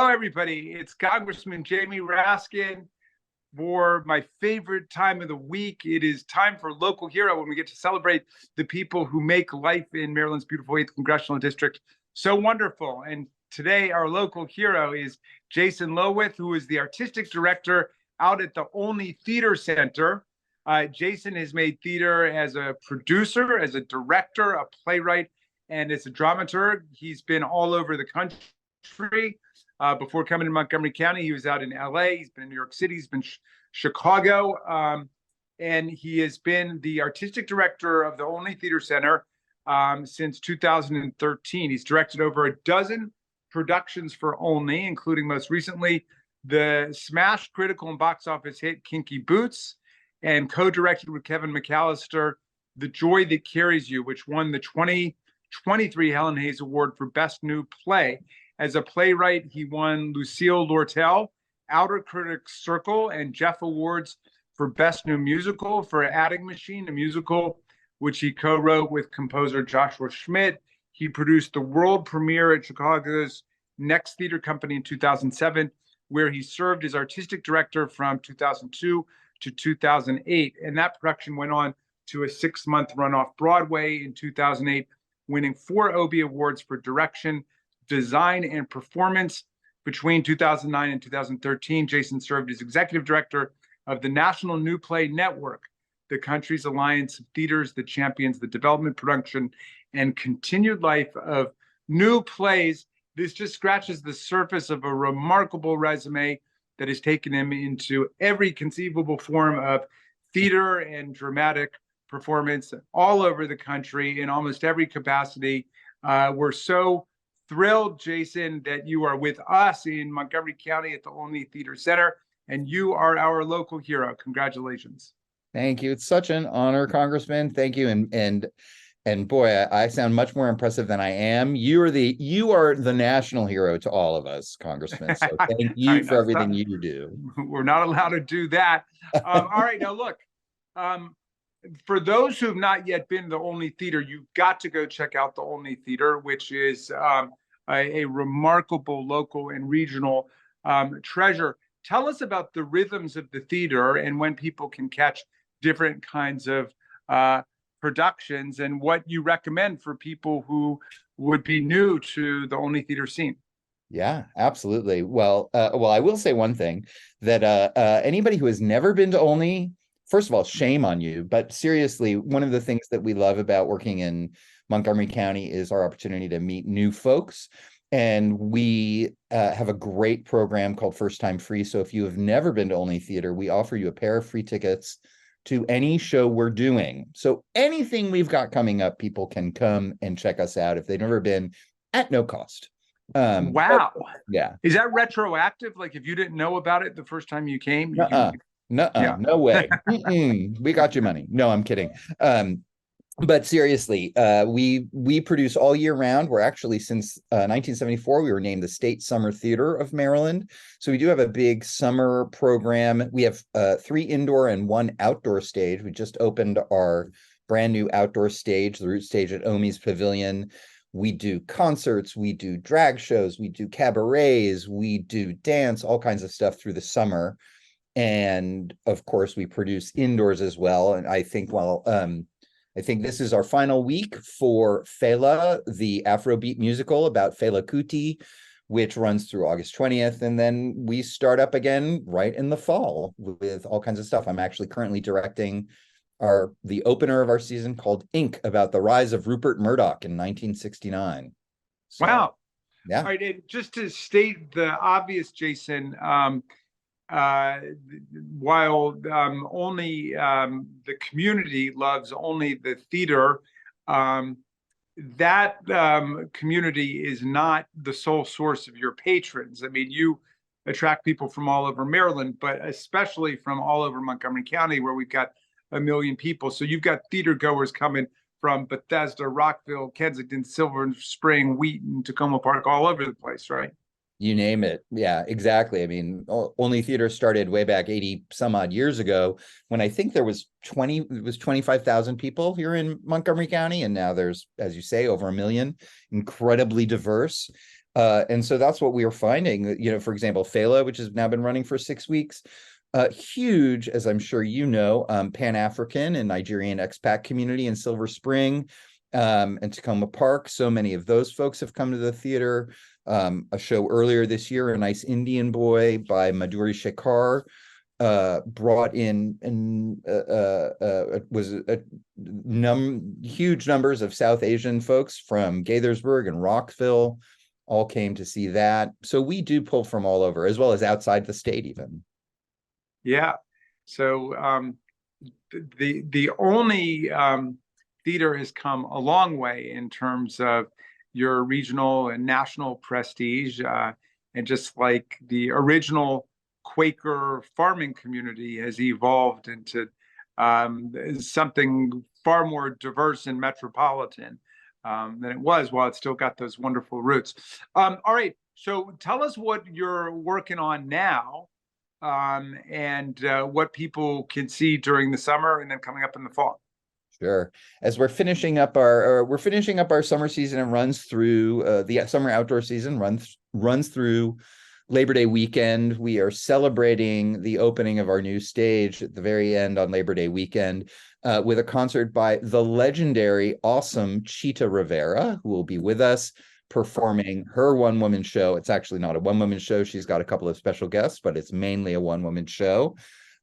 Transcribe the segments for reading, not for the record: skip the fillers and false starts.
Hello, everybody. It's Congressman Jamie Raskin for my favorite time of the week. It is time for Local Hero when we get to celebrate the people who make life in Maryland's beautiful 8th Congressional District so wonderful. And today, our local hero is Jason Loewith, who is the artistic director out at the Olney Theater Center. Jason has made theater as a producer, as a director, a playwright, and as a dramaturg. He's been all over the country. Before coming to Montgomery County, he was out in LA, he's been in New York City, he's been Chicago, and he has been the artistic director of the Olney Theater Center since 2013. He's directed over a dozen productions for Olney, including most recently the smash critical and box office hit Kinky Boots, and co-directed with Kevin McAllister, The Joy That Carries You, which won the 2023 Helen Hayes Award for Best New Play. As a playwright, he won Lucille Lortel, Outer Critics Circle, and Jeff Awards for Best New Musical for Adding Machine, a musical which he co-wrote with composer Joshua Schmidt. He produced the world premiere at Chicago's Next Theater Company in 2007, where he served as artistic director from 2002 to 2008. And that production went on to a 6-month run off Broadway in 2008, winning 4 Obie Awards for direction, design, and performance. Between 2009 and 2013, Jason served as executive director of the National New Play Network, the country's alliance of theaters that champions the development, production, and continued life of new plays. This just scratches the surface of a remarkable resume that has taken him into every conceivable form of theater and dramatic performance all over the country in almost every capacity. We're so thrilled, Jason, that you are with us in Montgomery County at the Olney Theater Center, and you are our local hero. Congratulations. Thank you. It's such an honor, Congressman. Thank you. And boy, I sound much more impressive than I am. You are the national hero to all of us, Congressman. So thank you for everything you do. We're not allowed to do that. All right, now look. For those who've not yet been to the Olney Theater, you've got to go check out the Olney Theater, which is a remarkable local and regional treasure. Tell us about the rhythms of the theater and when people can catch different kinds of productions and what you recommend for people who would be new to the Olney Theater scene. Yeah, absolutely. Well, I will say one thing, that anybody who has never been to Olney, first of all, shame on you. But seriously, one of the things that we love about working in Montgomery County is our opportunity to meet new folks. And we have a great program called First Time Free. So if you have never been to Olney Theater, we offer you a pair of free tickets to any show we're doing. So anything we've got coming up, people can come and check us out if they've never been, at no cost. Wow. Yeah. Is that retroactive? Like if you didn't know about it the first time you came? No way. We got your money. No, I'm kidding. But seriously, we produce all year round. We're actually, since 1974, we were named the State Summer Theater of Maryland. So we do have a big summer program. We have 3 indoor and 1 outdoor stage. We just opened our brand new outdoor stage, the Root Stage at Omey's Pavilion. We do concerts, we do drag shows, we do cabarets, we do dance, all kinds of stuff through the summer. And of course, we produce indoors as well. And I think, I think this is our final week for Fela, the Afrobeat musical about Fela Kuti, which runs through August 20th. And then we start up again right in the fall with all kinds of stuff. I'm actually currently directing the opener of our season called Ink, about the rise of Rupert Murdoch in 1969. So, wow. Yeah. All right. And just to state the obvious, Jason, while only the community loves only the theater, that community is not the sole source of your patrons. I mean, you attract people from all over Maryland, but especially from all over Montgomery County, where we've got 1 million people. So you've got theater goers coming from Bethesda, Rockville, Kensington, Silver Spring, Wheaton, Tacoma Park, all over the place, right? You name it. Yeah, exactly. I mean, Olney Theater started way back 80 some odd years ago, when I think there was 25,000 people here in Montgomery County. And now there's, as you say, over 1 million, incredibly diverse. And so that's what we are finding. You know, for example, Fela, which has now been running for 6 weeks, huge, as I'm sure you know, Pan-African and Nigerian expat community in Silver Spring, and Tacoma Park. So many of those folks have come to the theater. A show earlier this year, A Nice Indian Boy by Madhuri Shekhar, brought in and was huge numbers of South Asian folks from Gaithersburg and Rockville all came to see that. So we do pull from all over, as well as outside the state even. Yeah. So the Olney theater has come a long way in terms of your regional and national prestige. And just like the original Quaker farming community has evolved into something far more diverse and metropolitan than it was, while it's still got those wonderful roots. All right. So tell us what you're working on now, and what people can see during the summer and then coming up in the fall. Sure. As we're finishing up our summer season, and runs through the summer outdoor season runs through Labor Day weekend. We are celebrating the opening of our new stage at the very end on Labor Day weekend with a concert by the legendary, awesome Chita Rivera, who will be with us performing her one-woman show. It's actually not a one-woman show. She's got a couple of special guests, but it's mainly a one-woman show.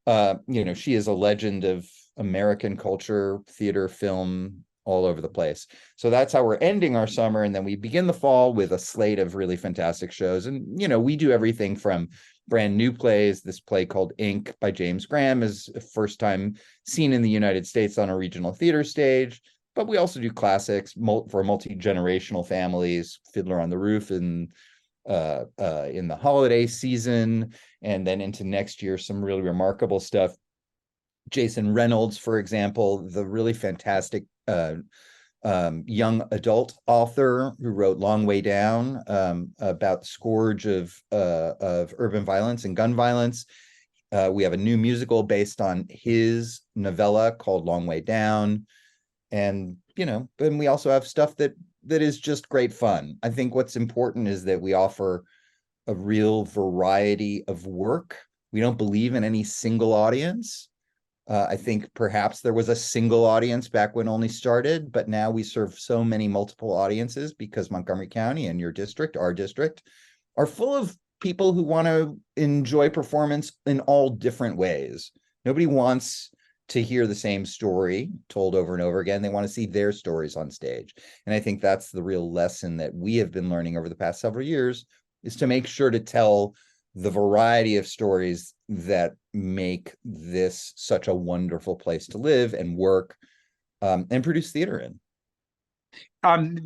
You know, she is a legend of American culture, theater, film, all over the place. So that's how we're ending our summer. And then we begin the fall with a slate of really fantastic shows. And, you know, we do everything from brand new plays. This play called Ink by James Graham is first time seen in the United States on a regional theater stage. But we also do classics for multi-generational families, Fiddler on the Roof in the holiday season, and then into next year, some really remarkable stuff. Jason Reynolds, for example, the really fantastic young adult author who wrote Long Way Down, about the scourge of urban violence and gun violence. We have a new musical based on his novella called Long Way Down. And, you know, and we also have stuff that is just great fun. I think what's important is that we offer a real variety of work. We don't believe in any single audience. I think perhaps there was a single audience back when Olney started, but now we serve so many multiple audiences because Montgomery County and your district, our district, are full of people who want to enjoy performance in all different ways. Nobody wants to hear the same story told over and over again. They want to see their stories on stage. And I think that's the real lesson that we have been learning over the past several years, is to make sure to tell the variety of stories that make this such a wonderful place to live and work, and produce theater in.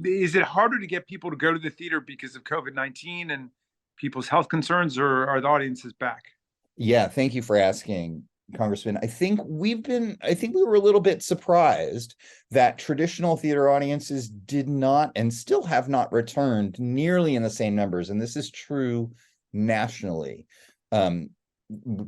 Is it harder to get people to go to the theater because of COVID-19 and people's health concerns, or are the audiences back? Yeah, thank you for asking, Congressman. I think we were a little bit surprised that traditional theater audiences did not and still have not returned nearly in the same numbers. And this is true nationally.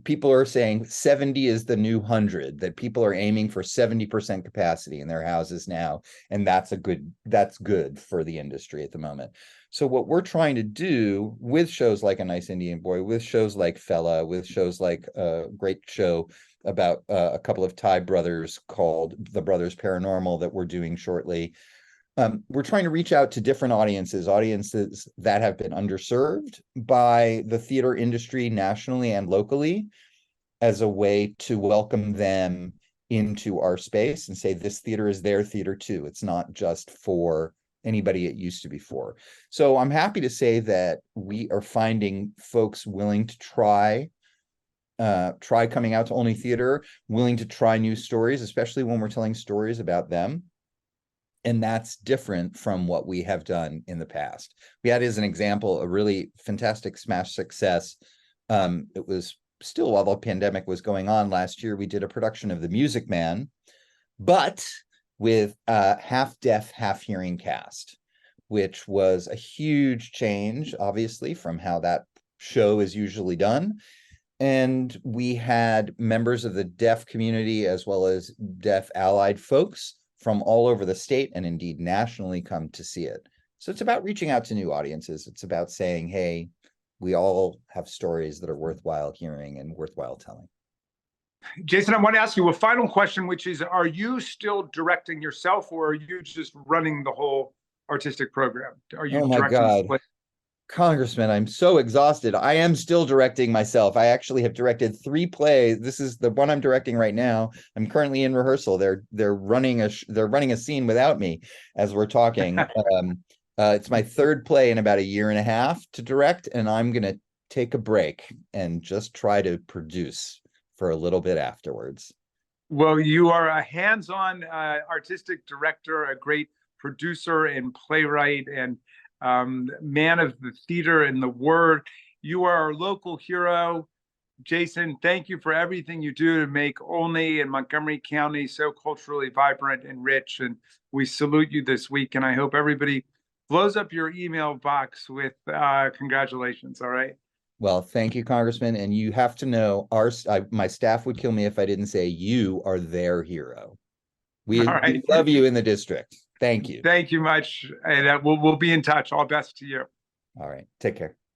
People are saying 70 is the new 100, that people are aiming for 70% capacity in their houses now. And that's good for the industry at the moment. So what we're trying to do with shows like A Nice Indian Boy, with shows like Fela, with shows like a great show about a couple of Thai brothers called The Brothers Paranormal that we're doing shortly, we're trying to reach out to different audiences that have been underserved by the theater industry nationally and locally, as a way to welcome them into our space and say, this theater is their theater too. It's not just for anybody it used to be for. So I'm happy to say that we are finding folks willing to try coming out to Olney Theater, willing to try new stories, especially when we're telling stories about them. And that's different from what we have done in the past. We had, as an example, a really fantastic smash success. It was still, while the pandemic was going on last year, we did a production of The Music Man, but with a half deaf, half hearing cast, which was a huge change, obviously, from how that show is usually done. And we had members of the deaf community as well as deaf allied folks from all over the state and indeed nationally come to see it. So it's about reaching out to new audiences. It's about saying, hey, we all have stories that are worthwhile hearing and worthwhile telling. Jason, I want to ask you a final question, which is, are you still directing yourself, or are you just running the whole artistic program? Are you Oh my directing God. the Congressman, I'm so exhausted. I am still directing myself. I actually have directed 3 plays. This is the one I'm directing right now. I'm currently in rehearsal. They're running a scene without me as we're talking. It's my 3rd play in about a year and a half to direct, and I'm gonna take a break and just try to produce for a little bit afterwards. Well, you are a hands-on artistic director, a great producer and playwright, and man of the theater and the word. You are our local hero. Jason, thank you for everything you do to make Olney and Montgomery County so culturally vibrant and rich. And we salute you this week. And I hope everybody blows up your email box with congratulations. All right. Well, thank you, Congressman. And you have to know, my staff would kill me if I didn't say you are their hero. We love you in the district. Thank you. Thank you much. And we'll be in touch. All best to you. All right. Take care.